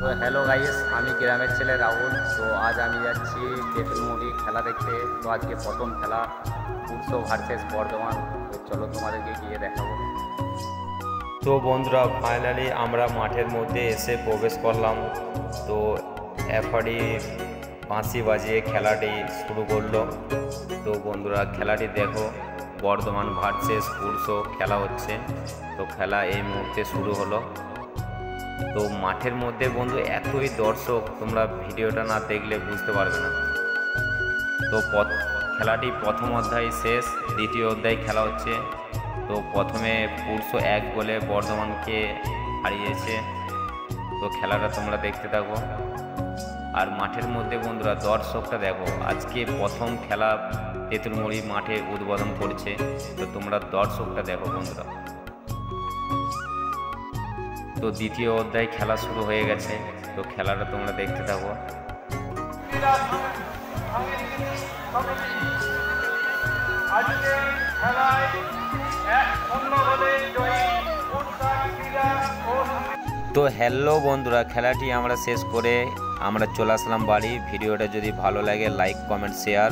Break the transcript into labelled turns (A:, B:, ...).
A: তো hello guys, আমি গ্রামের ছেলে রাহুল। তো আজ আমি যাচ্ছি তেঁতুলমুড়ি খেলা দেখতে। তো আজকে প্রথম খেলা পুরসো ভার্সেস বর্ধমান। তো চলো তোমাদেরকে গিয়ে দেখাবো।
B: তো বন্ধুরা, ফাইনালি আমরা মাঠের মধ্যে এসে প্রবেশ করলাম। তো এফআরই বাঁশি বাজিয়ে খেলাটি শুরু করলো। তো বন্ধুরা, খেলাটি দেখো, বর্ধমান ভার্সেস পুরসো খেলা হচ্ছে। তো খেলা এই মুহূর্তে শুরু হলো। তো মাঠের মধ্যে বন্ধু এতই দর্শক, তোমরা ভিডিওটা না দেখলে বুঝতে পারবে না। তো খেলাটি প্রথম অধ্যায় শেষ, দ্বিতীয় অধ্যায় খেলা হচ্ছে। তো প্রথমে পুরসো 1 গোলে বর্ধমানকে হারিয়েছে। তো খেলাটা তোমরা দেখতে থাকো। আর মাঠের মধ্যে বন্ধুরা দর্শকটা দেখো, আজকে প্রথম খেলা তেঁতুলমুড়ি মাঠে উদ্বোধন করছে। তো তোমরা দর্শকটা দেখো বন্ধুরা। তো দ্বিতীয় অধ্যায় খেলা শুরু হয়ে গেছে। তো খেলাটা তোমরা দেখতে থাকো। তো হ্যালো বন্ধুরা, খেলাটি আমরা শেষ করে আমরা চলে আসলাম বাড়ি। ভিডিওটা যদি ভালো লাগে লাইক কমেন্ট শেয়ার।